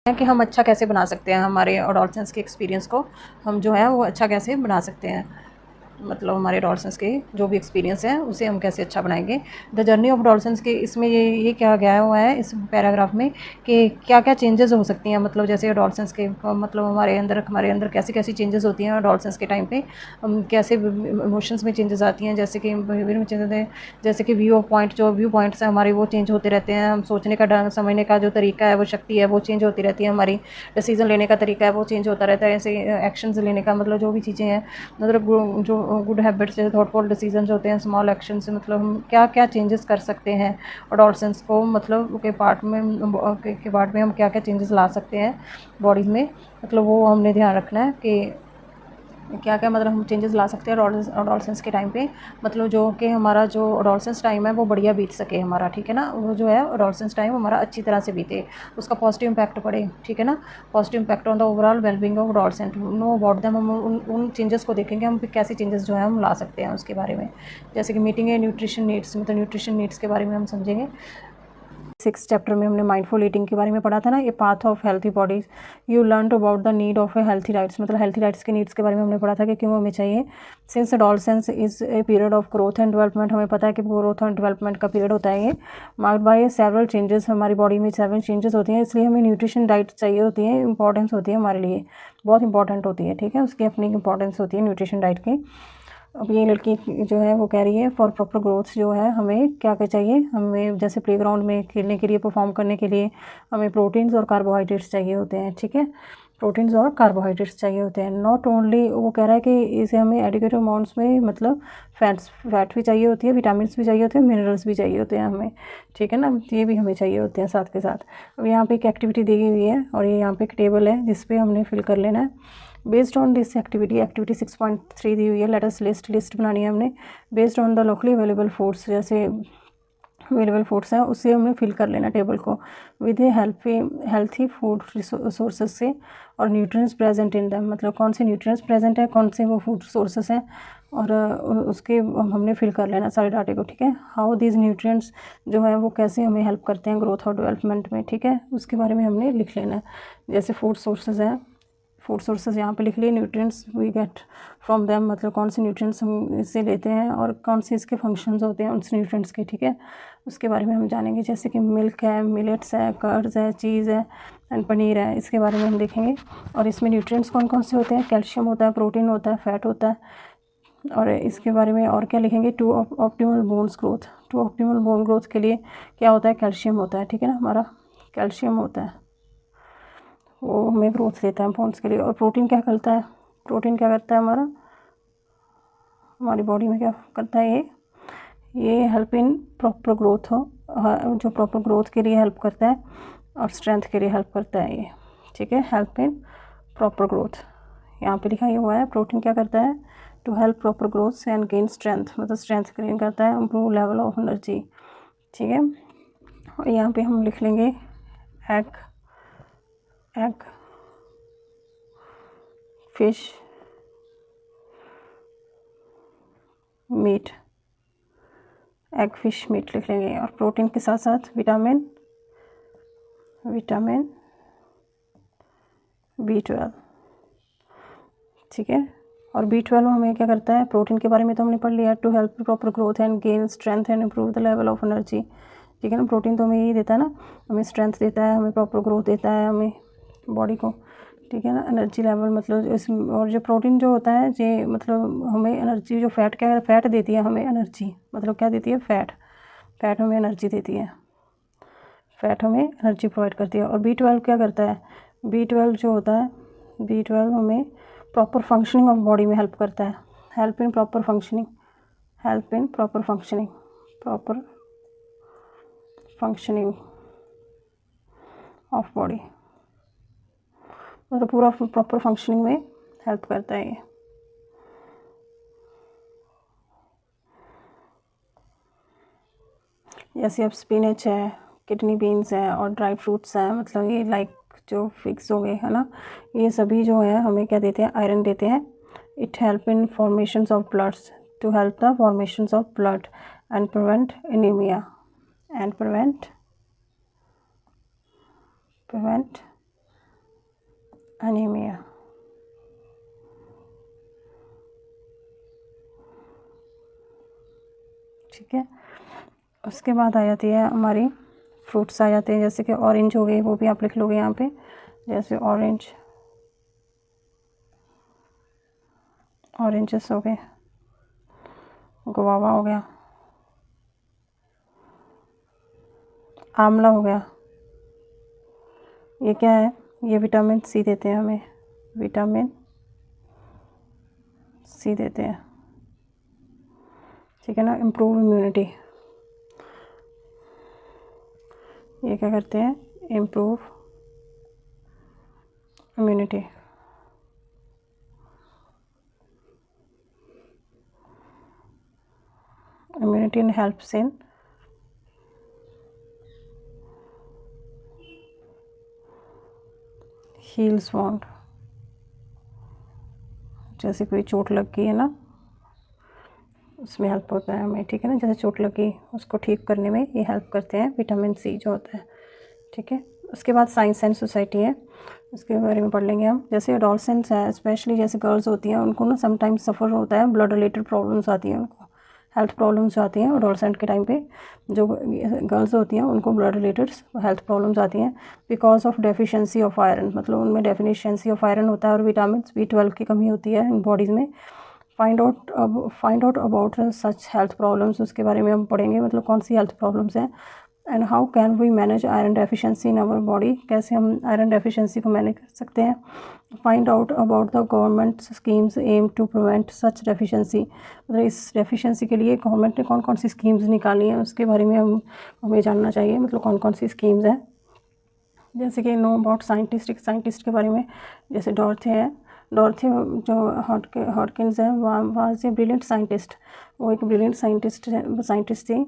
हैं कि हम अच्छा कैसे बना सकते हैं, हमारे एडोलसेंस के एक्सपीरियंस को हम जो है वो अच्छा कैसे बना सकते हैं। मतलब हमारे एडोलसेंस के जो भी एक्सपीरियंस है उसे हम कैसे अच्छा बनाएंगे। द जर्नी ऑफ एडोलसेंस के इसमें ये क्या गया हुआ है इस पैराग्राफ में कि क्या क्या चेंजेस हो सकती हैं, मतलब जैसे एडोलसेंस के मतलब हमारे अंदर कैसी कैसी चेंजेस होती हैं एडोलसेंस के टाइम पे। हम कैसे इमोशंस में चेंजेस आती हैं, जैसे कि बिहेवियर में चेंजेस हैं, जैसे कि व्यू पॉइंट्स हैं हमारे वो चेंज होते रहते हैं। हम सोचने का ढंग, समझने का जो तरीका है, वो शक्ति है वो चेंज होती रहती है। हमारी डिसीजन लेने का तरीका है वो चेंज होता रहता है। ऐसे एक्शंस लेने का मतलब जो भी चीज़ें हैं, मतलब जो गुड हैबिट्स है, थॉटफुल डिसीजंस होते हैं, स्मॉल एक्शन से मतलब हम क्या क्या चेंजेस कर सकते हैं एडोलसेंस को मतलब के पार्ट में हम क्या क्या चेंजेस ला सकते हैं बॉडीज़ में। मतलब वो हमने ध्यान रखना है कि क्या क्या मतलब हम चेंजेस ला सकते हैं एडोलसेंस के टाइम पे। मतलब जो कि हमारा जो एडोलसेंस टाइम है वो बढ़िया बीत सके हमारा, ठीक है ना। वो जो है एडोलसेंस टाइम हमारा अच्छी तरह से बीते, उसका पॉजिटिव इम्पैक्ट पड़े, ठीक है ना। Positive impact on the overall wellbeing of adolescent, know about them. हम उन चेंजेस को देखेंगे, हम कैसे चेंजेस जो है हम ला सकते हैं उसके बारे में। जैसे कि मीटिंग है न्यूट्रिशन नीड्स, मतलब न्यूट्रिशन नीड्स के बारे में हम समझेंगे। 6 चैप्टर में हमने माइंडफुल ईटिंग के बारे में पढ़ा था ना, ये path of healthy bodies. You learn about the need of A healthy diets, मतलब हेल्थी डाइट्स के नीड्स के बारे में हमने पढ़ा था कि क्यों हमें चाहिए। Since adolescence is a period of growth and development, हमें पता है कि ग्रोथ एंड डेवलपमेंट का पीरियड होता है ये। मार्क्ड बाय सेवरल चेंजेस, हमारी बॉडी में सेवरल चेंजेस होती हैं, इसलिए हमें न्यूट्रिशन डाइट चाहिए होती है, इंपॉर्टेंस होती है हमारे लिए, बहुत इंपॉर्टेंट होती है, ठीक है। उसकी अपनी इंपॉर्टेंस होती है न्यूट्रिशन डाइट की। अब ये लड़की जो है वो कह रही है फॉर प्रॉपर ग्रोथ जो है हमें क्या क्या चाहिए। हमें जैसे प्लेग्राउंड में खेलने के लिए, परफॉर्म करने के लिए हमें प्रोटीन्स और कार्बोहाइड्रेट्स चाहिए होते हैं, ठीक है। प्रोटीन्स और कार्बोहाइड्रेट्स चाहिए होते हैं। नॉट ओनली, वो कह रहा है कि इसे हमें एडिक्वेट अमाउंट्स में, मतलब फैट भी चाहिए होती है, विटामिन भी चाहिए होते हैं, मिनरल्स भी चाहिए होते हैं हमें, ठीक है ना। ये भी हमें चाहिए होते हैं साथ के साथ। अब यहाँ पे एक एक्टिविटी दी हुई है और ये यहाँ पे एक टेबल है जिस पे हमने फिल कर लेना है। बेस्ड ऑन दिस एक्टिविटी 6.3 दी हुई है, लेट अस लिस्ट बनानी है हमने। Based on the locally available foods, जैसे अवेलेबल फूड्स हैं उससे हमने फिल कर लेना टेबल को with A healthy food sources से और न्यूट्रिएंट्स प्रेजेंट इन दैम, मतलब कौन से न्यूट्रिएंट्स प्रेजेंट है, कौन से वो फूड सोर्सेज हैं, और उसके हमने फिल कर लेना सारे डाटे को, ठीक है। हाउ दीज न्यूट्रिएंट्स जो है वो कैसे हमें हेल्प करते हैं ग्रोथ और डेवलपमेंट में, ठीक है, उसके बारे में हमने लिख लेना है। जैसे फूड सोर्सेज हैं, फूड सोर्सेज यहाँ पे लिख लिए। Nutrients we get from them, मतलब कौन से न्यूट्रिएंट्स हम इससे लेते हैं और कौन से इसके फंक्शंस होते हैं उस न्यूट्रिएंट्स के, ठीक है। उसके बारे में हम जानेंगे, जैसे कि मिल्क है, मिलेट्स है, कर्ड्स है, चीज़ है एंड पनीर है, इसके बारे में हम देखेंगे। और इसमें न्यूट्रिएंट्स कौन कौन से होते हैं, कैल्शियम होता है, प्रोटीन होता है, फैट होता है। और इसके बारे में और क्या लिखेंगे, to optimal bones growth, to optimal bone growth के लिए क्या होता है, कैल्शियम होता है, ठीक है ना, हमारा कैल्शियम होता है, वो हमें ग्रोथ देता है बोन्स के लिए। और प्रोटीन क्या करता है, प्रोटीन क्या करता है हमारा, हमारी बॉडी में क्या करता है, ये हेल्प इन प्रॉपर ग्रोथ हो, जो प्रॉपर ग्रोथ के लिए हेल्प करता है और स्ट्रेंथ के लिए हेल्प करता है ये, ठीक है। हेल्प इन प्रॉपर ग्रोथ यहाँ पे लिखा ही हुआ है। प्रोटीन क्या करता है, to help proper growth and gain strength, मतलब स्ट्रेंथ गेन करता है, इम्प्रूव लेवल ऑफ एनर्जी, ठीक है। और यहाँ पे हम लिख लेंगे egg, egg, fish, meat, egg, fish, meat लिख लेंगे। और प्रोटीन के साथ साथ विटामिन B12, ठीक है। और B12 हमें क्या करता है, प्रोटीन के बारे में तो हमने पढ़ लिया, to help proper growth and gain strength and improve the level of energy, ठीक है ना। प्रोटीन तो हमें यही देता है ना, हमें स्ट्रेंथ देता है, हमें प्रॉपर ग्रोथ देता है हमें बॉडी को, ठीक है ना। एनर्जी लेवल मतलब इस, और जो प्रोटीन जो होता है ये मतलब हमें एनर्जी, जो फैट क्या है, फैट देती है हमें एनर्जी, मतलब क्या देती है, फैट, फैट हमें एनर्जी देती है, फैट हमें एनर्जी प्रोवाइड करती है। और B12 क्या करता है, B12 जो होता है, B12 हमें प्रॉपर फंक्शनिंग ऑफ बॉडी में हेल्प करता है, help in proper functioning, help in proper functioning, proper functioning of body, मतलब पूरा प्रॉपर फंक्शनिंग में हेल्प करता है ये। जैसे अब स्पिनच है, किडनी बीन्स है और ड्राई फ्रूट्स हैं, मतलब ये लाइक जो फिक्स हो गए है ना, ये सभी जो है हमें क्या देते हैं, आयरन देते हैं। It help in formations of bloods, to help the formations of blood and prevent anaemia and prevent anaemia. ठीक है, उसके बाद आ जाती है हमारी फ्रूट्स आ जाते हैं, जैसे कि ऑरेंज हो गए, वो भी आप लिख लोगे यहाँ पे, जैसे ऑरेंजेस हो गए, गुआवा हो गया, आंवला हो गया। ये क्या है, ये विटामिन सी देते हैं हमें, विटामिन सी देते हैं, ठीक है ना। इम्प्रूव इम्यूनिटी, ये क्या करते हैं, improve immunity. Immunity and helps in heals wound, जैसे कोई चोट लग गई है ना, उसमें हेल्प होता है हमें, ठीक है ना। जैसे चोट लगी उसको ठीक करने में ये हेल्प करते हैं विटामिन सी जो होता है, ठीक है। उसके बाद साइंस एंड सोसाइटी है, उसके बारे में पढ़ लेंगे हम। जैसे एडोलसेंट्स है, स्पेशली जैसे गर्ल्स होती हैं, उनको ना समटाइम्स सफ़र होता है, ब्लड रिलेटेड प्रॉब्लम्स आती हैं उनको, हेल्थ प्रॉब्लम्स आती हैं एडोलसेंट के टाइम पे। जो गर्ल्स होती हैं उनको ब्लड रिलेटेड हेल्थ प्रॉब्लम्स आती हैं because of deficiency of iron, मतलब उनमें डेफिशिएंसी ऑफ आयरन होता है और विटामिन B12 की कमी होती है इन बॉडीज़ में। Find out about such health problems, उसके बारे में हम पढ़ेंगे, मतलब कौन सी हेल्थ प्रॉब्लम्स हैं। And how can we manage iron deficiency in our body, कैसे हम आयरन डेफिशिएंसी को मैनेज कर सकते हैं। Find out about the government schemes aim to prevent such deficiency, मतलब इस डेफिशिएंसी के लिए गवर्नमेंट ने कौन कौन सी स्कीम्स निकाली हैं उसके बारे में हमें जानना चाहिए, मतलब कौन कौन सी स्कीम्स हैं। जैसे कि नो अबाउट साइंटिस्ट के बारे में, जैसे डॉर्थी जो हॉटकिंस है, वहाँ से ब्रिलियंट साइंटिस्ट, वो एक ब्रिलियंट साइंटिस्ट थी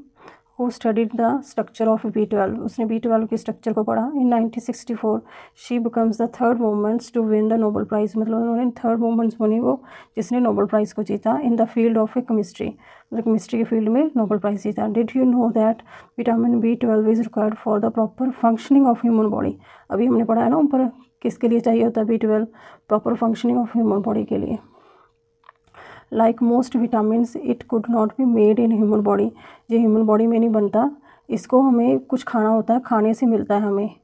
who studied the structure of B12, उसने B12 के स्ट्रक्चर को पढ़ा। In 1964 she becomes the third womens to win the Nobel prize, मतलब उन्होंने थर्ड वुमेन्स बनी वो जिसने नोबेल प्राइज़ को जीता in the field of chemistry, मतलब केमिस्ट्री के फील्ड में नोबेल प्राइज़ जीता। Did you know that vitamin B12 is required for the proper functioning of human body, अभी हमने पढ़ा है ना ऊपर, किसके लिए चाहिए होता है B12, proper functioning of human body के लिए। Like most vitamins it could not be made in human body, ये ह्यूमन बॉडी में नहीं बनता, इसको हमें कुछ खाना होता है, खाने से मिलता है हमें।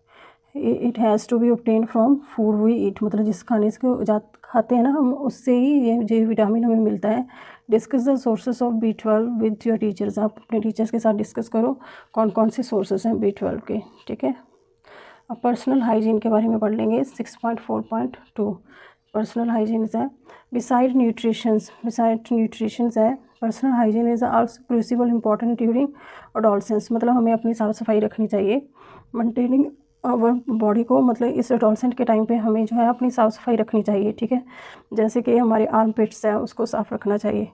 It has to be obtain from food we eat, मतलब जिस खाने से खाते हैं ना हम, उससे ही ये विटामिन हमें मिलता है। Discuss the sources of B12 with your teachers, आप अपने टीचर्स के साथ डिस्कस करो कौन कौन से सोर्सेज हैं B12 के, ठीक है। अब पर्सनल हाइजीन के बारे में पढ़ लेंगे 6.4.2। पर्सनल हाइजीन है बिसाइड न्यूट्रिशंस है, personal hygiene is also crucible important during adolescence, मतलब हमें अपनी साफ़ सफाई रखनी चाहिए मेंटेनिंग आवर बॉडी को, मतलब इस एडोलसेंट के टाइम पे हमें जो है अपनी साफ़ सफाई रखनी चाहिए, ठीक है। जैसे कि हमारे आर्म पिट्स है उसको साफ़ रखना चाहिए,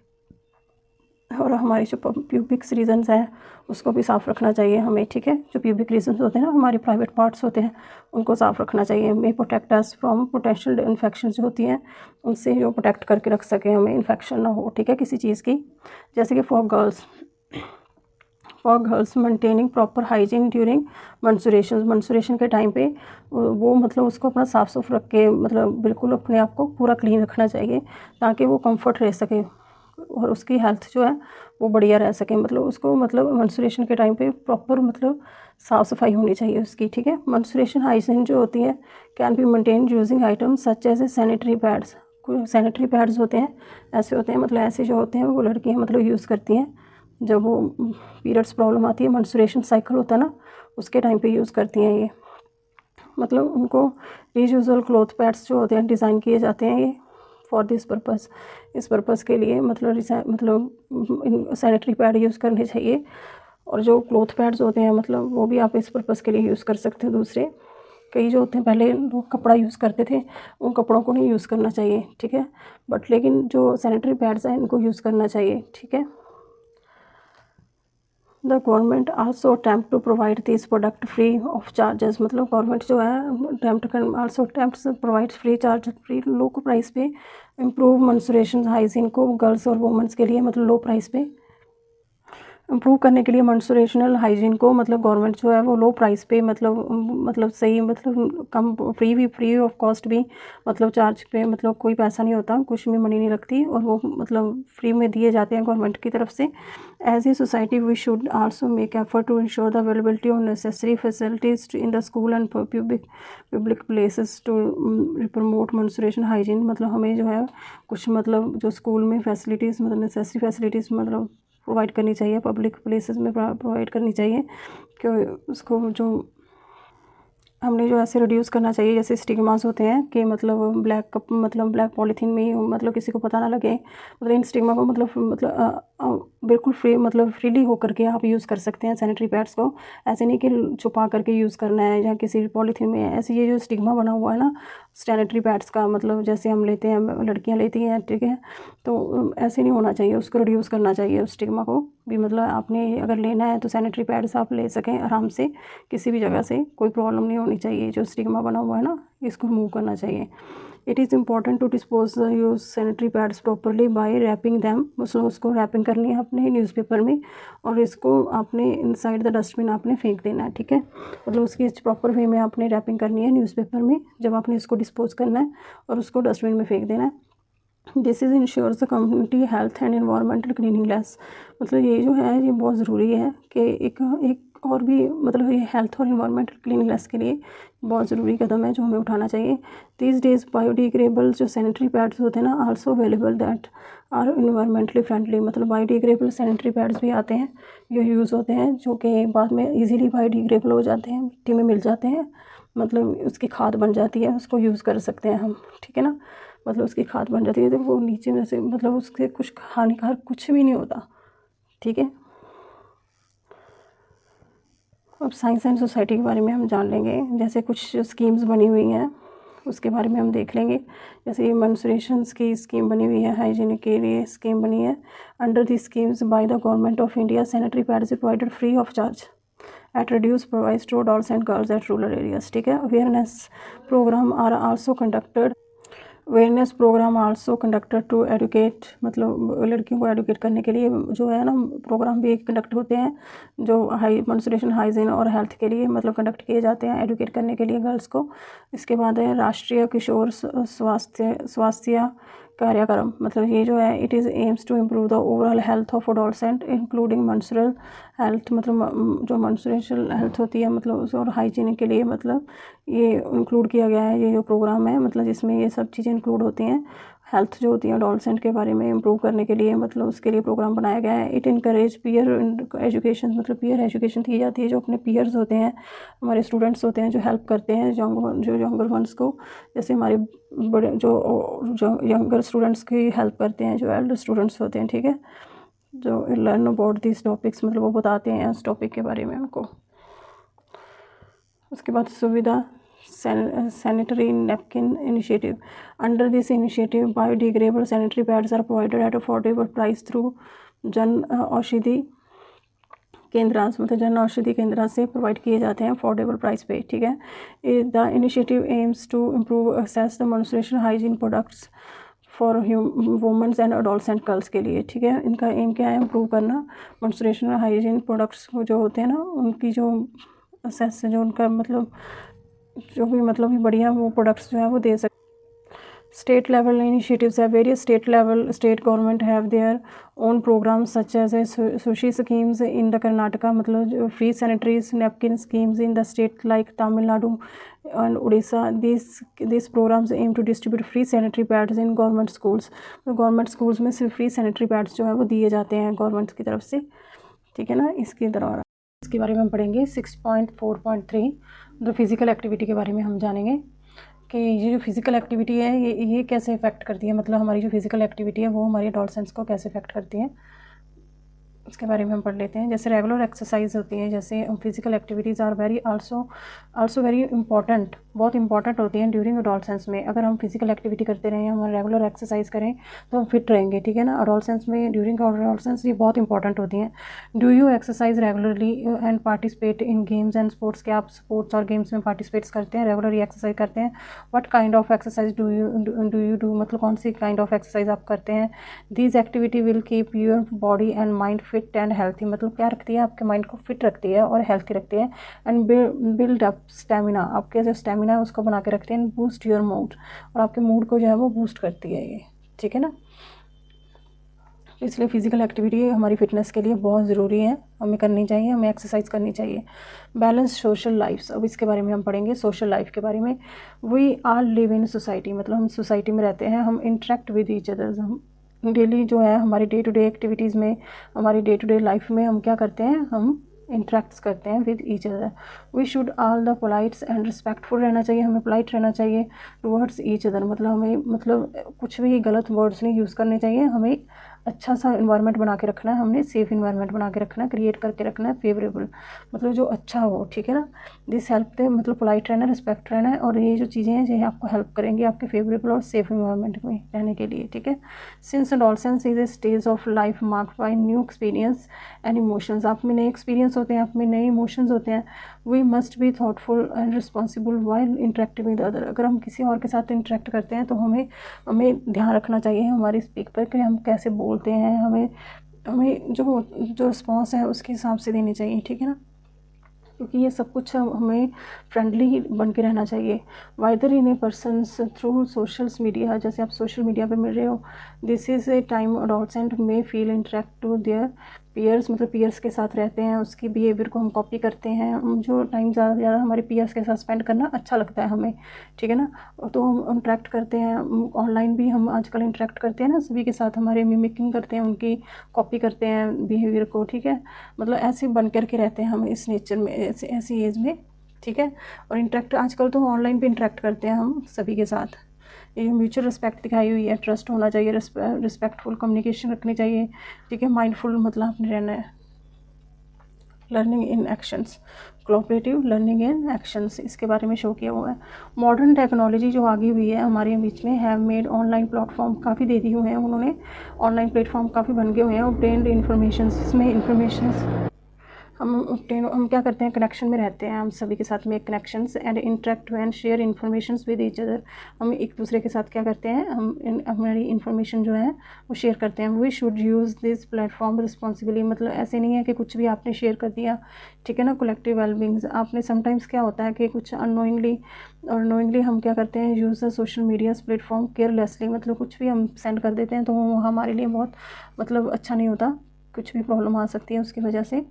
और हमारे जो प्यूबिक रीजन्स हैं उसको भी साफ़ रखना चाहिए हमें, ठीक है। जो प्यूबिक रीजन्स होते हैं ना, हमारे प्राइवेट पार्ट्स होते हैं, उनको साफ़ रखना चाहिए। May protect us from potential infection जो होती हैं, उनसे जो प्रोटेक्ट करके रख सके, हमें इन्फेक्शन ना हो, ठीक है, किसी चीज़ की। जैसे कि for girls maintaining proper hygiene during menstruation के टाइम पे वो मतलब उसको अपना साफ़ सुफ रख के, मतलब बिल्कुल अपने आप को पूरा क्लीन रखना चाहिए ताकि वो कंफर्ट रह सके और उसकी हेल्थ जो है वो बढ़िया रह सके, मतलब उसको मतलब मेंस्ट्रुएशन के टाइम पे प्रॉपर मतलब साफ़ सफाई होनी चाहिए उसकी, ठीक है। मेंस्ट्रुएशन हाइजीन जो होती है can be maintain using items such as a sanitary pads, कोई सैनिटरी पैड्स होते हैं, ऐसे होते हैं, मतलब ऐसे जो होते हैं वो लड़कियाँ मतलब यूज़ करती हैं जब वो पीरियड्स प्रॉब्लम आती है, मेंस्ट्रुएशन साइकिल होता है ना, उसके टाइम पे यूज़ करती हैं ये, मतलब उनको रीयूजेबल क्लॉथ पैड्स जो होते हैं डिज़ाइन किए जाते हैं ये फॉर दिस पर्पस, इस पर्पस के लिए मतलब सैनिटरी पैड यूज़ करने चाहिए। और जो क्लॉथ पैड्स होते हैं मतलब वो भी आप इस पर्पस के लिए यूज़ कर सकते हो। दूसरे कई जो होते हैं, पहले लोग कपड़ा यूज़ करते थे, उन कपड़ों को नहीं यूज़ करना चाहिए, ठीक है, बट लेकिन जो सैनिटरी पैड्स हैं इनको यूज़ करना चाहिए, ठीक है। The government also attempt to provide this product free of charges, मतलब गवर्नमेंट जो है attempt provide free charge, free low price पे इम्प्रूव मेंस्ट्रुएशन हाइजीन को गर्ल्स और वुमेंस के लिए, मतलब लो प्राइस पे इम्प्रूव करने के लिए मेंस्ट्रुएशनल हाइजीन को मतलब गवर्नमेंट जो है वो लो प्राइस पे मतलब सही मतलब कम फ्री ऑफ कॉस्ट भी मतलब चार्ज पे मतलब कोई पैसा नहीं होता, कुछ भी मनी नहीं लगती और वो मतलब फ्री में दिए जाते हैं गवर्नमेंट की तरफ से। As a society we should also make effort to ensure the availability of necessary facilities in the school and public places to promote menstruation hygiene. मतलब हमें जो है कुछ मतलब जो स्कूल में फैसिलिटीज़ मतलब नेसेसरी फैसिलिटीज़ मतलब प्रोवाइड करनी चाहिए, पब्लिक प्लेसेस में प्रोवाइड करनी चाहिए कि उसको जो हमने जो ऐसे रिड्यूस करना चाहिए, जैसे स्टिग्मास होते हैं कि मतलब ब्लैक कप मतलब ब्लैक पॉलीथीन में ही मतलब किसी को पता ना लगे, मतलब इन स्टिग्मा को बिल्कुल फ्री मतलब फ्रीली होकर के आप यूज़ कर सकते हैं सैनिटरी पैड्स को। ऐसे नहीं कि छुपा करके यूज़ करना है या किसी पॉलीथीन में, ऐसे ये जो स्टिग्मा बना हुआ है ना सैनिटरी पैड्स का, मतलब जैसे हम लेते हैं, लड़कियाँ लेती हैं, ठीक है, तो ऐसे नहीं होना चाहिए, उसको रिड्यूस करना चाहिए उस स्टिग्मा को भी। मतलब आपने अगर लेना है तो सैनिटरी पैड्स आप ले सकें आराम से किसी भी जगह से, कोई प्रॉब्लम नहीं होनी चाहिए। जो स्टिग्मा बना हुआ है ना इसको रिमूव करना चाहिए। It is important to dispose use sanitary pads properly by wrapping them, मतलब उसको रैपिंग करनी है अपने न्यूज़पेपर में और इसको आपने इनसाइड द डस्टबिन आपने फेंक देना है, ठीक है। मतलब उसकी प्रॉपर वे में आपने रैपिंग करनी है न्यूज़पेपर में जब आपने इसको डिस्पोज करना है और उसको डस्टबिन में फेंक देना है। This is ensures the community health and environmental cleaningness. मतलब ये जो है ये बहुत ज़रूरी है कि एक और भी मतलब ये हेल्थ और एनवायरमेंटल क्लीनिंगनेस के लिए बहुत ज़रूरी कदम है जो हमें उठाना चाहिए। दीज डेज बायोडिग्रेडेबल जो सैनिटरी पैड्स होते हैं ना also available that are environmentally friendly. मतलब बायोडिग्रेडेबल सैनिटरी पैड्स भी आते हैं जो यूज़ होते हैं, जो कि बाद में ईजीली बायोडिग्रेडेबल हो जाते हैं, मिट्टी में मिल जाते हैं, मतलब उसकी खाद बन जाती है, उसको यूज़ कर सकते हैं हम, ठीक है ना। मतलब उसकी खाद बन जाती है तो वो नीचे में से मतलब उसके कुछ हानिकारक कुछ भी नहीं होता, ठीक है। अब साइंस एंड सोसाइटी के बारे में हम जान लेंगे, जैसे कुछ स्कीम्स बनी हुई हैं उसके बारे में हम देख लेंगे। जैसे मेंस्ट्रुएशंस की स्कीम बनी हुई है, हाइजीन के लिए स्कीम बनी है। Under the schemes by the government of India sanitary pads are provided free of charge at reduce price to adults and girls at rural areas, ठीक है। Awareness program are also conducted, awareness program also conducted to educate, मतलब लड़कियों को educate करने के लिए जो है ना प्रोग्राम भी कंडक्ट होते हैं जो मेंस्ट्रुएशन हाइजीन और हेल्थ के लिए मतलब कंडक्ट किए जाते हैं एडुकेट करने के लिए गर्ल्स को। इसके बाद है राष्ट्रीय किशोर स्वास्थ्य कार्यक्रम, मतलब ये जो है it is aims to improve the overall health of adolescent including menstrual health, मतलब जो मेंस्ट्रुएशन हेल्थ होती है मतलब और हाइजीन के लिए मतलब ये इंक्लूड किया गया है। ये जो प्रोग्राम है मतलब जिसमें ये सब चीज़ें इंक्लूड होती हैं, हेल्थ जो होती है एडोलसेंट के बारे में इम्प्रूव करने के लिए, मतलब उसके लिए प्रोग्राम बनाया गया है। इट इनकरेज पीयर एजुकेशन, मतलब पीयर एजुकेशन दी जाती है, जो अपने पीयर्स होते हैं हमारे स्टूडेंट्स होते हैं जो हेल्प करते हैं जो यंगर वंस को, जैसे हमारे बड़े जो यंगर स्टूडेंट्स की हेल्प करते हैं जो एल्डर स्टूडेंट्स होते हैं, ठीक है, जो लर्न अबाउट दिस टॉपिक्स, मतलब वो बताते हैं उस टॉपिक के बारे में उनको। उसके बाद Suvidha sanitary napkin initiative, under this initiative biodegradable sanitary pads are provided at affordable price through Jan Aushadhi केंद्र, मतलब जन औषधि केंद्र से प्रोवाइड किए जाते हैं अफोर्डेबल प्राइस पे, ठीक है। The initiative aims to improve access the menstruation hygiene products for womens and adolescent girls के लिए, ठीक है। इनका एम क्या है, इम्प्रूव करना मेंस्ट्रुएशन हाइजीन प्रोडक्ट्स जो होते हैं ना उनकी जो एक्सेस जो उनका मतलब जो भी मतलब बढ़िया वो प्रोडक्ट्स जो है वो दे सकते। State level initiatives have various state government have their own programs such as a sushi schemes in the Karnataka, मतलब free sanitary napkin schemes in the state like Tamil Nadu and Odisha. These programs aim to distribute free sanitary pads in government schools. तो government schools में सिर्फ free sanitary pads जो है वो दिए जाते हैं गवर्नमेंट की तरफ से, ठीक है ना। इसके बारे में हम पढ़ेंगे 6.4.3 तो फिज़िकल एक्टिविटी के बारे में हम जानेंगे कि ये जो फिज़िकल एक्टिविटी है ये कैसे इफ़ेक्ट करती है, मतलब हमारी जो फिज़िकल एक्टिविटी है वो हमारी एडोलसेंस को कैसे इफ़ेक्ट करती है, उसके बारे में हम पढ़ लेते हैं। जैसे रेगुलर एक्सरसाइज होती है, जैसे physical activities are very also very important बहुत इंपॉर्टेंट होती हैं ड्यूरिंग एडोलसेंस में। अगर हम फिजिकल एक्टिविटी करते रहें, हम रेगुलर एक्सरसाइज करें तो हम फिट रहेंगे, ठीक है ना। एडोलसेंस में, ड्यूरिंग एडोलसेंस ये बहुत इंपॉर्टेंट होती हैं। Do you exercise regularly and participate in games and sports? क्या आप स्पोर्ट्स और गेम्स में पार्टिसिपेट्स करते हैं, रेगुलरली एक्सरसाइज करते हैं? What kind of exercise do you do, मतलब कौन सी काइंड ऑफ एक्सरसाइज आप करते हैं? These activity will keep your body and mind fit and healthy, मतलब क्या रखती है, आपके माइंड को फिट रखती है और हेल्थी रखती है। एंड बिल्ड अप स्टेमिना, आपके जो स्टेमिना है उसको बना के रखते हैं। बूस्ट योर मूड, और आपके मूड को जो है वो बूस्ट करती है ये, ठीक है ना। इसलिए फ़िज़िकल एक्टिविटी हमारी फ़िटनेस के लिए बहुत ज़रूरी है, हमें करनी चाहिए, हमें एक्सरसाइज करनी चाहिए। बैलेंस सोशल लाइफ्स, अब इसके बारे में हम पढ़ेंगे, सोशल लाइफ के बारे में। We all live in society, मतलब हम सोसाइटी में रहते हैं, हम इंटरेक्ट विद ईच अदर्स, हम डेली जो है हमारी डे टू डे एक्टिविटीज़ में, हमारी डे टू डे लाइफ में हम क्या करते हैं, हम इंटरेक्ट्स करते हैं with each other. We should all the polites and respectful रहना चाहिए, हमें पोलाइट रहना चाहिए टुवर्ड्स ईच अदर, मतलब हमें, मतलब कुछ भी गलत वर्ड्स नहीं यूज़ करने चाहिए, हमें अच्छा सा इन्वायरमेंट बना के रखना है, हमने सेफ़ इन्वायरमेंट बना के रखना है, क्रिएट करके रखना है, फेवरेबल, मतलब जो अच्छा हो, ठीक है ना। दिस हेल्प दे, मतलब पोलाइट रहना, रिस्पेक्ट रहना है, और ये जो चीज़ें हैं ये आपको हेल्प करेंगी आपके फेवरेबल और सेफ़ इन्वायरमेंट में रहने के लिए, ठीक है। Since adolescence is a stage of life marked by new experience and emotions, आप में नए एक्सपीरियंस होते हैं, आप में नए इमोशंस होते हैं। We must be thoughtful and responsible while interacting with other, अगर हम किसी और के साथ इंटरेक्ट करते हैं तो हमें ध्यान रखना चाहिए हमारी स्पीक पर कि हम कैसे बोलते हैं, हमें हमें जो रिस्पॉन्स है उसके हिसाब से देनी चाहिए, ठीक है ना, क्योंकि ये सब कुछ हमें फ्रेंडली बन के रहना चाहिए। Whether in a persons through social media, जैसे आप सोशल मीडिया पे मिल रहे हो, this is a time adolescent में feel interact to their peers, मतलब पीयर्स के साथ रहते हैं, उसकी बिहेवियर को हम कॉपी करते हैं, जो टाइम ज़्यादा से ज़्यादा हमारे पीयर्स के साथ स्पेंड करना अच्छा लगता है हमें, ठीक है ना। तो हम इंटरेक्ट करते हैं ऑनलाइन भी, हम आजकल इंटरेक्ट करते हैं ना सभी के साथ, हमारे मिमिकिंग करते हैं, उनकी कॉपी करते हैं बिहेवियर को, ठीक है, मतलब ऐसे बन करके रहते हैं हम इस नेचर में, ऐसी एज में, ठीक है। और इंटरेक्ट आजकल तो ऑनलाइन भी इंटरेक्ट करते हैं हम सभी के साथ। ये म्यूचुअल रिस्पेक्ट दिखाई हुई है, ट्रस्ट होना चाहिए, रिस्पेक्टफुल कम्युनिकेशन रखनी चाहिए, ठीक है। माइंडफुल मतलब आपने रहना है। लर्निंग इन एक्शंस, कोऑपरेटिव लर्निंग इन एक्शंस, इसके बारे में शो किया हुआ है। मॉडर्न टेक्नोलॉजी जो आगे हुई है हमारे बीच में, हैव मेड ऑनलाइन प्लेटफॉर्म काफ़ी दे दिए हुए हैं उन्होंने, ऑनलाइन प्लेटफॉर्म काफ़ी बन गए हुए हैं। ऑब्टेन्ड इन्फॉर्मेशन, इसमें इन्फॉर्मेशन हम क्या करते हैं, कनेक्शन में रहते हैं हम सभी के साथ में, connections and interact and share informations with each other, हम एक दूसरे के साथ क्या करते हैं, हम हमारी इन्फॉर्मेशन जो है वो शेयर करते हैं। We should use this platform responsibly, मतलब ऐसे नहीं है कि कुछ भी आपने शेयर कर दिया, ठीक है ना। कलेक्टिव वेलबींग्स, आपने समटाइम्स क्या होता है कि कुछ अननोइंगली और नोइंगली हम क्या करते हैं, use the social media platform carelessly, मतलब कुछ भी हम सेंड कर देते हैं तो वो हमारे लिए बहुत मतलब अच्छा नहीं होता, कुछ भी प्रॉब्लम आ सकती है उसकी वजह से।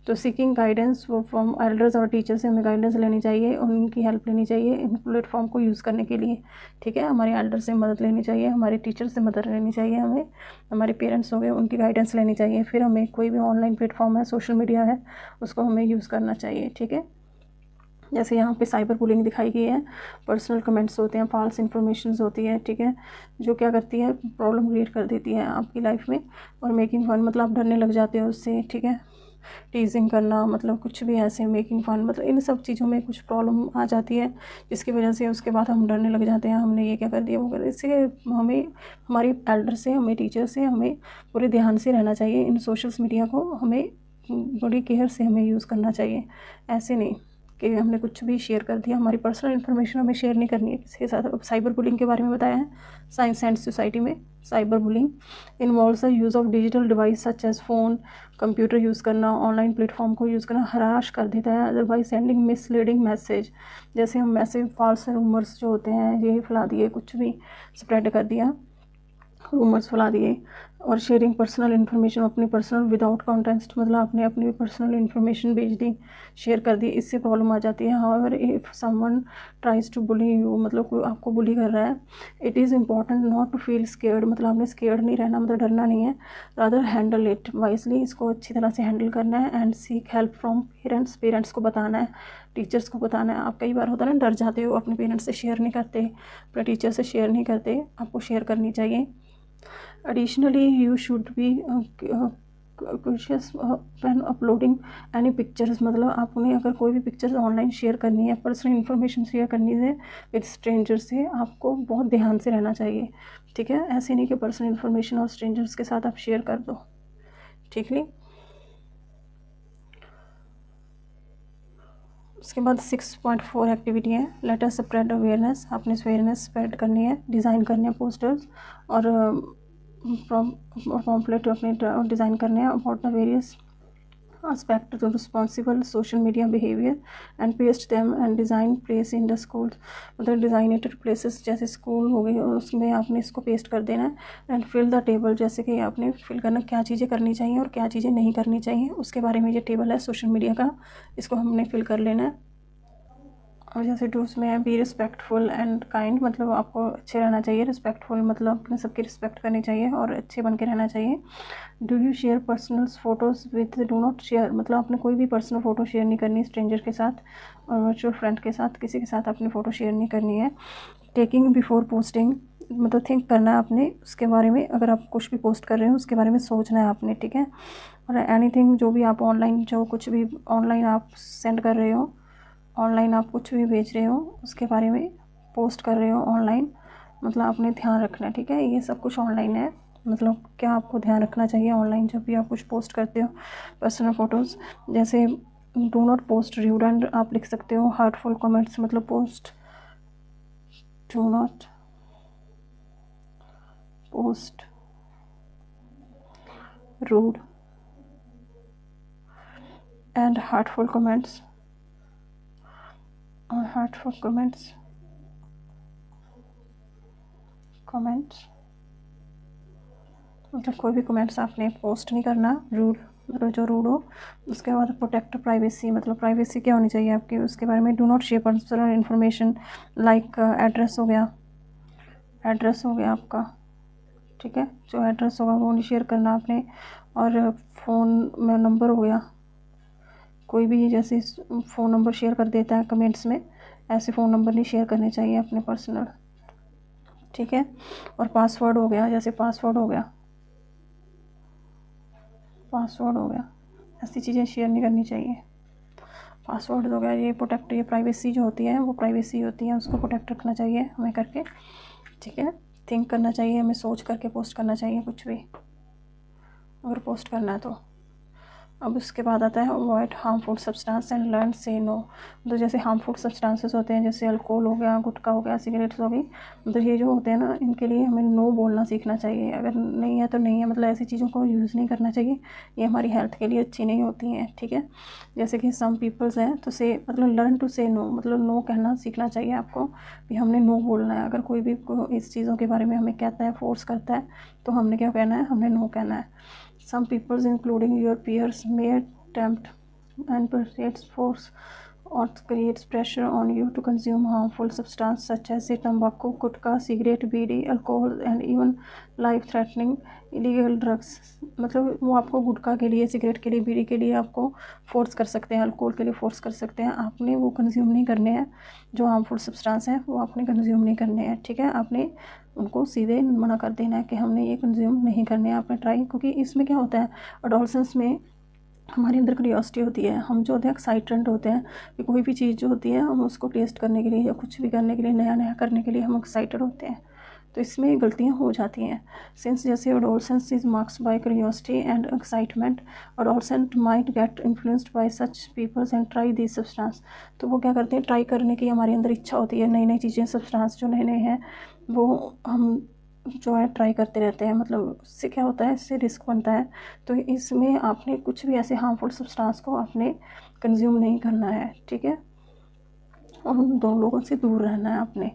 तो सीकिंग गाइडेंस फ्रॉम एल्डर्स और टीचर्स से हमें गाइडेंस लेनी चाहिए, उनकी हेल्प लेनी चाहिए इन प्लेटफॉर्म को यूज़ करने के लिए, ठीक है। हमारे एल्डर से मदद लेनी चाहिए, हमारे टीचर से मदद लेनी चाहिए, हमें हमारे पेरेंट्स हो गए उनकी गाइडेंस लेनी चाहिए, फिर हमें कोई भी ऑनलाइन प्लेटफॉर्म है, सोशल मीडिया है, उसको हमें यूज़ करना चाहिए, ठीक है। जैसे यहाँ पे साइबर बुलिंग दिखाई गई है, पर्सनल कमेंट्स होते हैं, फॉल्स इन्फॉर्मेशंस होती है, ठीक है, जो क्या करती है, प्रॉब्लम क्रिएट कर देती है आपकी लाइफ में। और मेकिंग फन, मतलब आप डरने लग जाते हो उससे, ठीक है। टीजिंग करना, मतलब कुछ भी ऐसे मेकिंग फन, मतलब इन सब चीज़ों में कुछ प्रॉब्लम आ जाती है जिसकी वजह से उसके बाद हम डरने लग जाते हैं, हमने ये क्या कर दिया वो कर दिया। इससे हमें हमारी एल्डर से, हमें टीचर से, हमें पूरे ध्यान से रहना चाहिए। इन सोशल मीडिया को हमें बड़ी केयर से हमें यूज़ करना चाहिए, ऐसे नहीं कि हमने कुछ भी शेयर कर दिया, हमारी पर्सनल इन्फॉर्मेशन हमें शेयर नहीं करनी है किसी के साथ। अब साइबर बुलिंग के बारे में बताया है साइंस एंड सोसाइटी में। Cyber bullying involves the use of digital device such as phone, computer use करना, ऑनलाइन प्लेटफॉर्म को यूज़ करना, हराश कर देता है अदरवाइज सेंडिंग मिसलीडिंग मैसेज, जैसे हम मैसेज फॉल्स रूमर्स जो होते हैं ये फैला दिए, कुछ भी स्प्रेड कर दिया, रूमर्स फैला दिए। और शेयरिंग पर्सनल इन्फॉर्मेशन, अपनी पर्सनल विदाउट कॉन्टेक्स्ट, मतलब आपने अपनी पर्सनल इन्फॉर्मेशन भेज दी, शेयर कर दी, इससे प्रॉब्लम आ जाती है। However if someone tries to bully you, मतलब कोई आपको बुली कर रहा है, it is important not to feel scared, मतलब आपने स्केयर्ड नहीं रहना, मतलब डरना नहीं है, रादर हैंडल इट वाइजली, इसको अच्छी तरह से हैंडल करना है। And seek help from parents, parents को बताना है, टीचर्स को बताना है। आप कई बार होता है ना, डर जाते हो, अपने पेरेंट्स से शेयर नहीं करते, अपने टीचर से शेयर नहीं करते, आपको शेयर करनी चाहिए। Additionally you should be cautious when uploading any pictures, मतलब आपने अगर कोई भी पिक्चर्स ऑनलाइन शेयर करनी है, पर्सनल इन्फॉर्मेशन शेयर करनी है विद स्ट्रेंजर से, आपको बहुत ध्यान से रहना चाहिए, ठीक है। ऐसे नहीं कि पर्सनल इन्फॉर्मेशन और स्ट्रेंजर्स के साथ आप शेयर कर दो, ठीक नहीं। उसके बाद 6.4 एक्टिविटी है, लेट अस स्प्रेड अवेयरनेस, आपने अवेयरनेस स्प्रेड करनी है, डिज़ाइन करने हैं पोस्टर्स और पॉम्पलेट अपने डिज़ाइन करने हैं about the various aspect to responsible social media behavior and paste them and design place in the schools, मतलब designated places जैसे स्कूल हो गई उसमें आपने इसको पेस्ट कर देना है। एंड फिल द टेबल, जैसे कि आपने फिल करना क्या चीज़ें करनी चाहिए और क्या चीज़ें नहीं करनी चाहिए, उसके बारे में ये टेबल है सोशल मीडिया का, इसको हमने फिल कर लेना है। और जैसे डूज में है बी रिस्पेक्टफुल एंड काइंड, मतलब आपको अच्छे रहना चाहिए, रिस्पेक्टफुल मतलब अपने सबकी रिस्पेक्ट करनी चाहिए और अच्छे बन के रहना चाहिए। Do you share personal photos with, do not share, मतलब आपने कोई भी पर्सनल फ़ोटो शेयर नहीं करनी स्ट्रेंजर के साथ और वर्चुअल फ्रेंड के साथ, किसी के साथ अपनी फ़ोटो शेयर नहीं करनी है। टेकिंग बिफोर पोस्टिंग, मतलब थिंक करना है आपने उसके बारे में, अगर आप कुछ भी पोस्ट कर रहे हो उसके बारे में सोचना है आपने, ठीक है। और एनीथिंग जो भी आप ऑनलाइन, जो कुछ भी ऑनलाइन आप सेंड कर रहे हो, ऑनलाइन आप कुछ भी भेज रहे हो उसके बारे में पोस्ट कर रहे हो ऑनलाइन, मतलब आपने ध्यान रखना है, ठीक है। ये सब कुछ ऑनलाइन है, मतलब क्या आपको ध्यान रखना चाहिए ऑनलाइन जब भी आप कुछ पोस्ट करते हो पर्सनल फ़ोटोज़। जैसे do not post rude and आप लिख सकते हो हार्टफुल कमेंट्स, मतलब post do not post rude and hurtful comments और हार्टफुल कमेंट्स मतलब कोई भी कमेंट्स आपने पोस्ट नहीं करना रूड, मतलब जो रूड हो। उसके बाद प्रोटेक्ट प्राइवेसी, मतलब प्राइवेसी क्या होनी चाहिए आपकी, उसके बारे में। Do not share personal information like address हो गया, एड्रेस हो गया आपका, ठीक है, जो एड्रेस होगा वो नहीं शेयर करना आपने। और फ़ोन में नंबर हो गया, कोई भी जैसे फ़ोन नंबर शेयर कर देता है कमेंट्स में, ऐसे फ़ोन नंबर नहीं शेयर करने चाहिए अपने पर्सनल, ठीक है। और पासवर्ड हो गया, जैसे पासवर्ड हो गया ऐसी चीज़ें शेयर नहीं करनी चाहिए। पासवर्ड हो गया, ये प्रोटेक्ट, ये प्राइवेसी जो होती है वो प्राइवेसी होती है, उसको प्रोटेक्ट रखना चाहिए हमें करके, ठीक है। थिंक करना चाहिए, हमें सोच करके पोस्ट करना चाहिए कुछ भी अगर पोस्ट करना है तो। अब उसके बाद आता है avoid harmful substance and learn से नो, तो जैसे हार्मफुल सब्सटेंसेस होते हैं जैसे अल्कोहल हो गया, गुटखा हो गया, सिगरेट्स हो गई, तो ये जो होते हैं ना, इनके लिए हमें नो बोलना सीखना चाहिए। अगर नहीं है तो नहीं है, मतलब ऐसी चीज़ों को यूज़ नहीं करना चाहिए, ये हमारी हेल्थ के लिए अच्छी नहीं होती हैं, ठीक है। जैसे कि सम पीपल्स हैं तो से, मतलब लर्न टू से नो, मतलब नो कहना सीखना चाहिए आपको कि हमने नो बोलना है। अगर कोई भी इस चीज़ों के बारे में हमें कहता है, फोर्स करता है, तो हमने क्या कहना है, हमने नो कहना है। Some people, including your peers, may tempt and persuades force or creates pressure on you to consume harmful substances such as tobacco, gutka, cigarette, bidi, alcohol and even life-threatening illegal drugs। मतलब वो आपको गुटखा के लिए, cigarette के लिए, बीड़ी के लिए आपको फोर्स कर सकते हैं, अल्कोहल के लिए फोर्स कर सकते हैं। आपने वो कंज्यूम नहीं करने हैं, जो हार्मफुल सब्सटेंस हैं वो आपने कंज्यूम नहीं करने हैं, ठीक है। आपने उनको सीधे मना कर देना है कि हमने ये कंज्यूम नहीं करने हैं, आपने ट्राई, क्योंकि इसमें क्या होता है, एडोलसेंस में हमारे अंदर क्यूरियोसिटी होती है, हम जो होते हैं एक्साइटेड होते हैं कि कोई भी चीज़ जो होती है हम उसको टेस्ट करने के लिए या कुछ भी करने के लिए, नया नया करने के लिए हम एक्साइटेड होते हैं, तो इसमें गलतियाँ हो जाती हैं। सिंस जैसे adolescence is marks by curiosity and excitement, adolescent might get influenced by such peoples and try this substance, तो वो क्या करते हैं, ट्राई करने की हमारे अंदर इच्छा होती है, नई नई चीज़ें, सब्सटेंस जो नए नए हैं वो हम जो है ट्राई करते रहते हैं। मतलब उससे क्या होता है, इससे रिस्क बनता है, तो इसमें आपने कुछ भी ऐसे हार्मफुल सब्सटेंस को आपने कंज्यूम नहीं करना है, ठीक है, और उन दोनों लोगों से दूर रहना है आपने।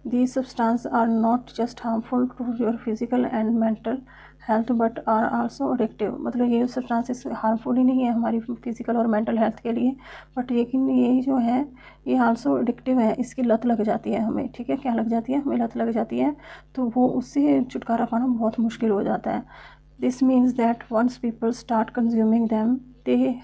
These substances are not just harmful to your physical and mental health but are also addictive, मतलब ये सब्सटेंसेस हार्मफुल ही नहीं है हमारी फिजिकल और मेंटल हेल्थ के लिए, बट लेकिन ये जो है ये आल्सो एडिक्टिव है, इसकी लत लग जाती है हमें, ठीक है। क्या लग जाती है, हमें लत लग जाती है, तो वो उससे छुटकारा पाना बहुत मुश्किल हो जाता है। This means that once people start consuming them they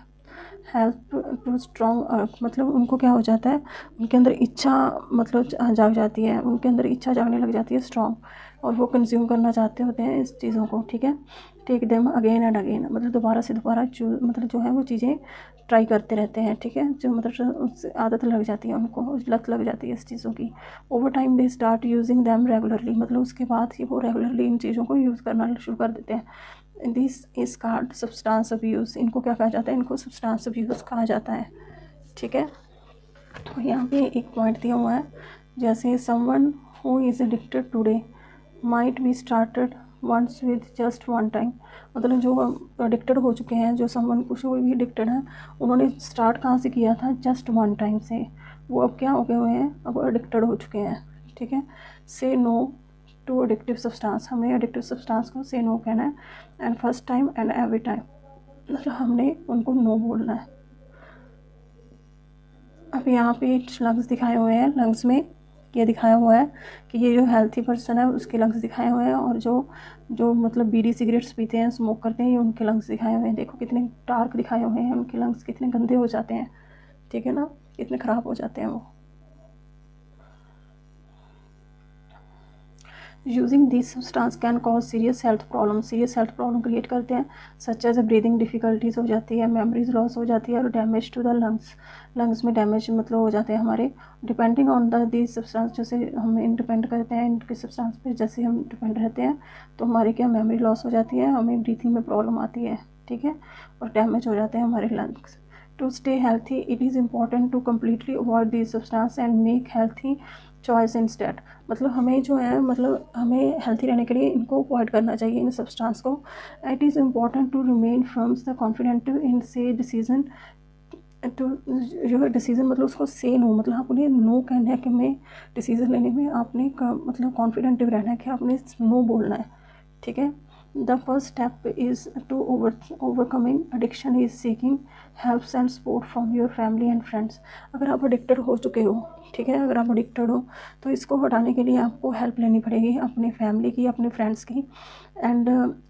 help to strong, मतलब उनको क्या हो जाता है, उनके अंदर इच्छा मतलब जाग जाती है, उनके अंदर इच्छा जागने लग जाती है स्ट्रॉन्ग, और वो कंज्यूम करना चाहते होते हैं इस चीज़ों को, ठीक है। Take them again and again, मतलब दोबारा से दोबारा मतलब जो है वो चीज़ें ट्राई करते रहते हैं, ठीक है। जो मतलब उससे आदत लग जाती है, उनको लत लग जाती है इस चीज़ों की। Over time they start using them regularly, मतलब उसके बाद ही वो रेगुलरली इन चीज़ों को यूज़ करना शुरू कर देते हैं। This is called substance abuse, इनको क्या कहा जाता है, इनको सब्सटेंस अब्यूज़ कहा जाता है, ठीक है। तो यहाँ पे एक पॉइंट दिया हुआ है, जैसे someone who is addicted today might be started once with just one time, मतलब जो एडिक्टेड हो चुके हैं, जो समवन कुछ भी एडिक्टेड हैं, उन्होंने स्टार्ट कहाँ से किया था, जस्ट वन टाइम से, वो अब क्या हो गए हुए हैं, अब एडिक्टेड हो चुके हैं, ठीक है। से नो टू एडिक्टिव सब्सटेंस, हमें एडिक्टिव सब्सटेंस को से नो कहना है, and first time and every time, मतलब हमने उनको नो बोलना है। अब यहाँ पे लंग्स दिखाए हुए हैं, लंग्स में ये दिखाया हुआ है कि ये जो हेल्थी पर्सन है उसके लंग्स दिखाए हुए हैं, और जो जो मतलब बीड़ी सिगरेट्स पीते हैं, स्मोक करते हैं, ये उनके लंग्स दिखाए हुए हैं। देखो कितने डार्क दिखाए हुए हैं, उनके लंग्स कितने गंदे हो जाते हैं, ठीक है ना, कितने ख़राब हो जाते हैं वो। Using this substance can cause serious health problem create करते हैं, सच एज ब्रीदिंग डिफ़िकल्टीज़ हो जाती है, मेमोरीज लॉस हो जाती है, और डैमेज टू द लंग्स में डैमेज मतलब हो जाते हैं हमारे, depending on the this substance, जैसे हम डिपेंड करते हैं इनके सब्सटेंस पे, जैसे हम डिपेंड रहते हैं तो हमारी क्या मेमोरी लॉस हो जाती है, हमें ब्रीथिंग में प्रॉब्लम आती है, ठीक है, और डैमेज हो जाते हैं हमारे lungs. To stay healthy it is important to completely avoid this substance and make healthy choice instead, मतलब हमें जो है, मतलब हमें हेल्थी रहने के लिए इनको अवॉइड करना चाहिए, इन सब्सटेंस को। It is important to remain firms the confident in से डिसीजन, तो जो है डिसीज़न मतलब उसको से नो, मतलब आपने नो कहना है कि मैं डिसीज़न लेने में आपने मतलब कॉन्फिडेंटिव रहना है कि आपने नो बोलना है, ठीक है। The first step is to overcoming addiction is seeking helps and support from your family and friends. अगर आप एडिक्टेड हो चुके हो, ठीक है, अगर आप एडिक्टेड हो तो इसको हटाने के लिए आपको हेल्प लेनी पड़ेगी अपनी फैमिली की, अपने फ्रेंड्स की, and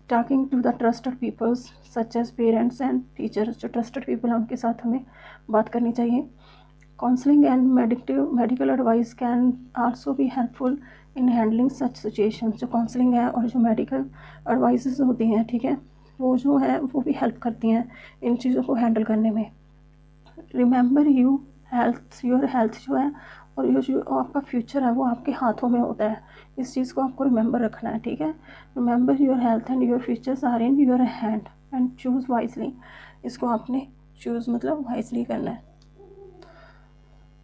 talking to the trusted peoples such as parents and teachers, जो ट्रस्टेड पीपल हैं उनके साथ हमें बात करनी चाहिए। Counselling and medical advice can also be helpful in handling such situation, जो काउंसलिंग है और जो मेडिकल एडवाइसेस होती हैं, ठीक है, वो जो है वो भी हेल्प करती हैं इन चीज़ों को हैंडल करने में। रिमेंबर योर हेल्थ जो है, और ये जो आपका फ्यूचर है वो आपके हाथों में होता है, इस चीज़ को आपको रिमेंबर रखना है, ठीक है। Remember your health and your futures are in your hand and choose wisely, इसको आपने चूज़ मतलब वाइजली करना है।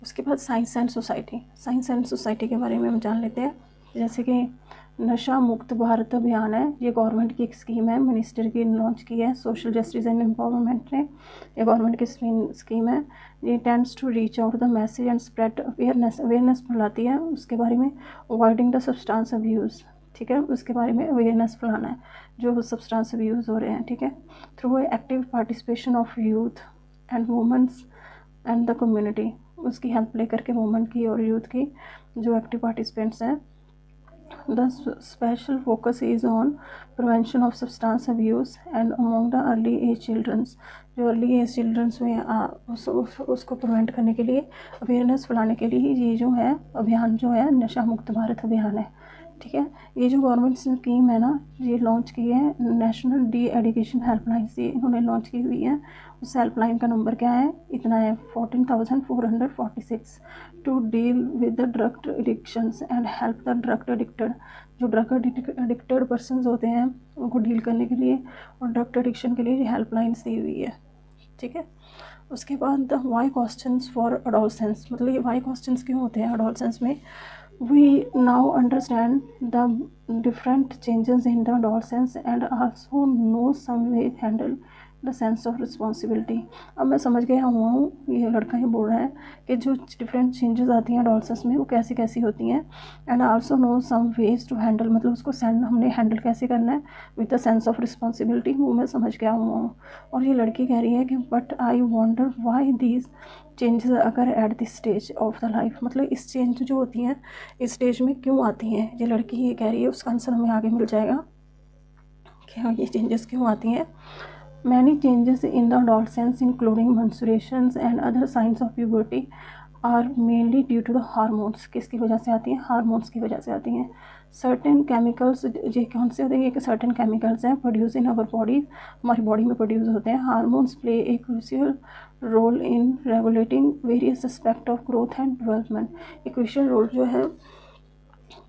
उसके बाद साइंस एंड सोसाइटी के बारे में हम जान लेते हैं, जैसे कि नशा मुक्त भारत अभियान है, ये गवर्नमेंट की एक स्कीम है, मिनिस्टर की लॉन्च की है, सोशल जस्टिस एंड एम्पावरमेंट ने, ये गवर्नमेंट की स्कीम है। ये tends to reach out the message and spread awareness फैलाती है उसके बारे में, अवॉइडिंग द सब्सटेंस अब्यूज़, ठीक है, उसके बारे में अवेयरनेस फैलाना है जो सब्सटेंस अब्यूज़ हो रहे हैं, ठीक है, through active participation of youth and womens and the community, उसकी हेल्प लेकर के वुमेन की और यूथ की जो एक्टिव पार्टिसिपेंट्स हैं। The special focus is on prevention of substance abuse and among the early age childrens, जो अर्ली एज चिल्ड्रंस में उसको प्रिवेंट करने के लिए, अवेयरनेस फैलाने के लिए ये जो है अभियान जो है नशा मुक्त भारत अभियान है, ठीक है। ये जो गवर्नमेंट स्कीम है ना, ये लॉन्च की है नेशनल डी एडिक्शन हेल्पलाइन से इन्होंने लॉन्च की हुई है। उस हेल्पलाइन का नंबर क्या है, इतना है 14,446, to deal with the drug addictions and help the drug addicted, जो ड्रग एडिक्टेड पर्सनस होते हैं उनको डील करने के लिए और ड्रग एडिक्शन के लिए ये हेल्पलाइन दी हुई है, ठीक है। उसके बाद the why questions for adolescence, मतलब ये वाई क्वेश्चंस क्यों होते हैं एडोलसेंस में। We now understand the different changes in the adolescence and also know some way handle the sense of responsibility। अब मैं समझ गया हुआ हूँ, ये लड़का ये बोल रहा है कि जो डिफरेंट चेंजेस आती हैं adolescence में वो कैसी कैसी होती हैं, and also know some ways to handle, मतलब उसको हमने हैंडल कैसे करना है with the sense of responsibility, वो मैं समझ गया हुआ हूँ। और ये लड़की कह रही है कि but I wonder why these changes अगर at this stage of the life, मतलब इस चेंज जो होती हैं इस स्टेज में क्यों आती हैं, ये लड़की ये कह रही है, उसका आंसर हमें आगे मिल जाएगा कि हाँ ये चेंजेस क्यों आती हैं। Many changes in the adolescence, including menstruations and other signs of puberty, are mainly due to the hormones. किसकी वजह से आती हैं? हार्मोन्स की वजह से आती हैं. सर्टेन केमिकल्स, ये कौन से होते हैं? ये सर्टेन केमिकल्स हैं प्रोड्यूस इन आवर बॉडी, हमारी बॉडी में प्रोड्यूस होते हैं. Hormones play a crucial role in regulating various aspect of growth and development. एक क्रूशियल रोल जो है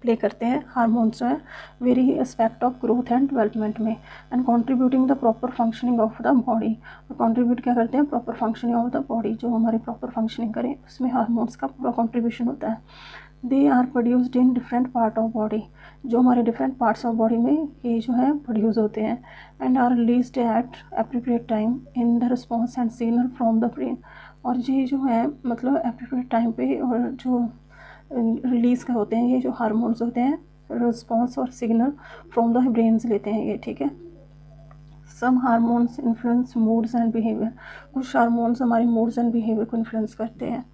प्ले करते हैं हार्मोन्स जो है very aspect of growth and development में, and contributing the proper functioning of the body. और contribute क्या करते हैं? Proper functioning of the body, जो हमारी प्रॉपर फंक्शनिंग करें उसमें हार्मोन्स का पूरा कंट्रीब्यूशन होता है. They are produced in different part of body, जो हमारे डिफरेंट पार्ट्स ऑफ बॉडी में ये जो है प्रोड्यूस होते हैं. And are released at appropriate time in the response and signal from the brain. और ये जो है मतलब एप्रोप्रिएट टाइम पे और जो रिलीज़ का होते हैं ये जो हार्मोन्स होते हैं, रिस्पॉन्स और सिग्नल फ्रॉम द ब्रेन्स लेते हैं ये. ठीक है. Some hormones influence moods and behaviour. कुछ हार्मोन्स हमारे मूड्स एंड बिहेवियर को इन्फ्लुएंस करते हैं.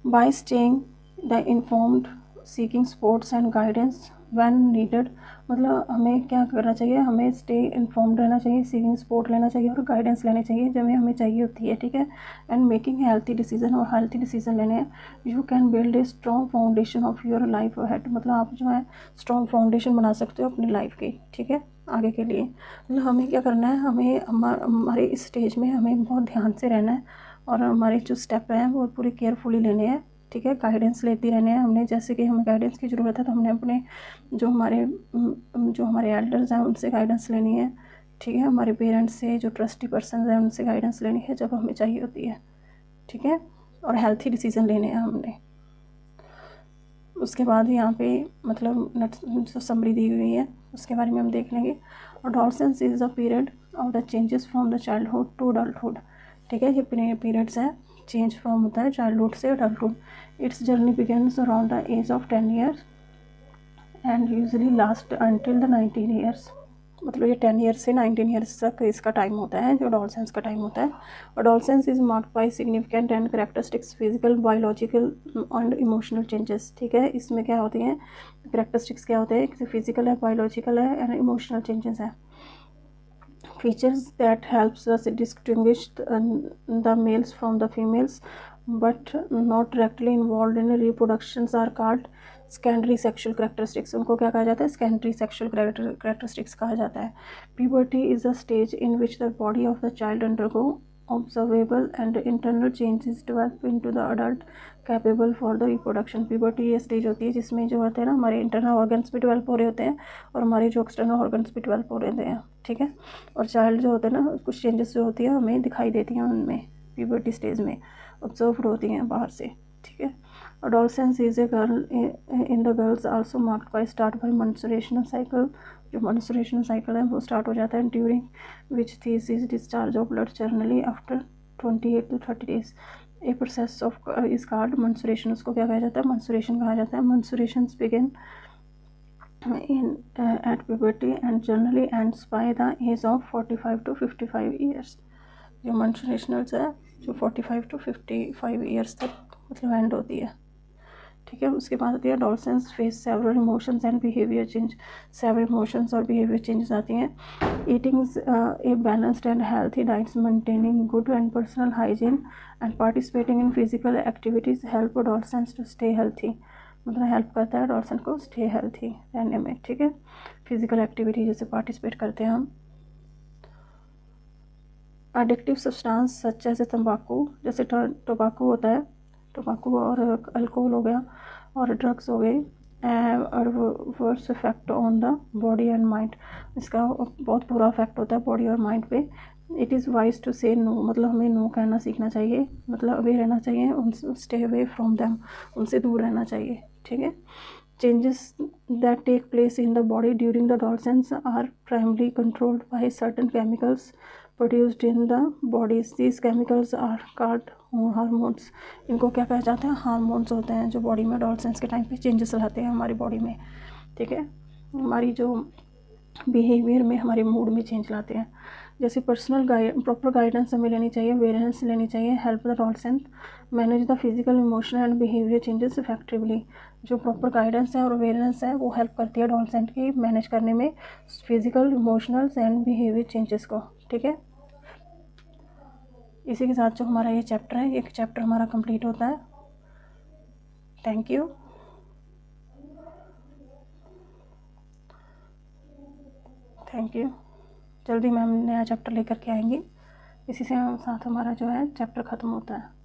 By staying the informed, seeking supports and guidance when needed. मतलब हमें क्या करना चाहिए? हमें स्टे इन्फॉर्म्ड रहना चाहिए, सीकिंग सपोर्ट लेना चाहिए और गाइडेंस लेनी चाहिए जब हमें चाहिए होती है. ठीक है. एंड मेकिंग हेल्थी डिसीजन, और हेल्थी डिसीजन लेने हैं. You can build a strong foundation of your life ahead. मतलब आप जो है स्ट्रॉन्ग फाउंडेशन बना सकते हो अपनी लाइफ की. ठीक है, आगे के लिए. मतलब हमें क्या करना है? हमें हमारे इस स्टेज में हमें बहुत ध्यान से रहना है और हमारे जो स्टेप हैं वो पूरी केयरफुली लेने हैं. ठीक है. गाइडेंस लेती रहने हैं हमने, जैसे कि हमें गाइडेंस की ज़रूरत है तो हमने अपने जो हमारे एल्डर्स हैं उनसे गाइडेंस लेनी है. ठीक है. हमारे पेरेंट्स से, जो ट्रस्टी पर्सन हैं उनसे गाइडेंस लेनी है जब हमें चाहिए होती है. ठीक है. और हेल्थी डिसीजन लेने हैं हमने. उसके बाद यहाँ पे मतलब जो समरी दी हुई है उसके बारे में हम देख लेंगे. Adolescence is the period of the changes from the childhood to adulthood. ठीक है. ये पीरियड्स हैं, चेंज फ्रॉम होता है चाइल्डहुड से adulthood. Its journey begins around the age of 10 years and usually last until the 19 years. मतलब ये 10 years से 19 ईयर्स तक इसका टाइम होता है जो एडोलसेंस का टाइम होता है. Adolescence is marked by significant and characteristics physical, biological and emotional changes. ठीक है. इसमें क्या होती हैं कैरेक्टरिस्टिक्स? क्या होते हैं? फिजिकल है, बायोलॉजिकल है एंड इमोशनल चेंजेस हैं. Features that helps us distinguish the males from the females but not directly involved in reproductions are called secondary sexual characteristics. उनको क्या कहा जाता है? secondary sexual characteristics कहा जाता है. Puberty is a stage in which the body of the child undergo observable and internal changes develop into the adult capable for the reproduction. Puberty ये stage होती है जिसमें जो होते हैं ना हमारे इंटरनल ऑर्गन्स भी डेवलप हो रहे होते हैं और हमारे जो एक्सटर्नल ऑर्गन्स भी डेवलप हो रहे होते हैं. ठीक है. और चाइल्ड जो होते हैं ना कुछ चेंजेस जो होती है हमें दिखाई देती हैं उनमें प्यूबर्टी स्टेज में, ऑब्जर्व होती हैं बाहर से. ठीक है. Adolescence is a girl in the girls also marked by start by menstrual cycle. जो मेंस्ट्रुएशनल साइकिल है वो स्टार्ट हो जाता है during which this is discharge of blood generally after 28 to 30 days. A process of is called menstruation. उसको क्या कहा जाता है? मेंस्ट्रुएशन कहा जाता है. Menstruations begin in at puberty and generally ends by the age of 45 to 55 years. जो menstruations है जो 45 to 55 years तक मतलब एंड होती है. ठीक है. उसके बाद होती है adolescence face several emotions and behaviour change. Several emotions और बिहेवियर चेंजेस आती हैं. Eating a balanced and healthy diets, maintaining good and personal hygiene and participating in physical activities help adolescence to stay healthy. मतलब help करता है adolescent को stay healthy रहने में. ठीक है. फिजिकल एक्टिविटी जैसे पार्टिसिपेट करते हैं हम. एडिक्टिव सब्सटेंस सच जैसे तंबाकू, जैसे टोबाकू होता है, टोबाकू और अल्कोहल हो गया और ड्रग्स हो गए, और worse effect on the body and mind. इसका बहुत बुरा इफेक्ट होता है बॉडी और माइंड पे. इट इज़ वाइज टू से नो. मतलब हमें नो कहना सीखना चाहिए, मतलब अवे रहना चाहिए, उनसे स्टे अवे फ्रॉम देम, उनसे दूर रहना चाहिए. ठीक है. Changes that take place in the body during the adolescence are primarily controlled by certain chemicals produced in the bodies. These chemicals are called hormones. इनको क्या कहा जाता है? हार्मोन्स होते हैं जो बॉडी में एडोलसेंस के टाइम पे चेंजेस लाते हैं हमारी बॉडी में. ठीक है. हमारी जो बिहेवियर में, हमारे मूड में चेंज लाते हैं. जैसे प्रॉपर गाइडेंस हमें लेनी चाहिए, अवेयरनेस लेनी चाहिए, help the adolescent manage the physical, emotional and behaviour changes effectively. जो प्रॉपर गाइडेंस है और अवेयरनेस है वो हेल्प करती है एडोलसेंट की मैनेज करने में physical, emotional and behaviour changes को। ठीक है, इसी के साथ जो हमारा ये चैप्टर है, एक चैप्टर हमारा कंप्लीट होता है। Thank you. Thank you. जल्दी मैम नया चैप्टर लेकर के आएंगी, इसी से साथ हमारा जो है चैप्टर ख़त्म होता है।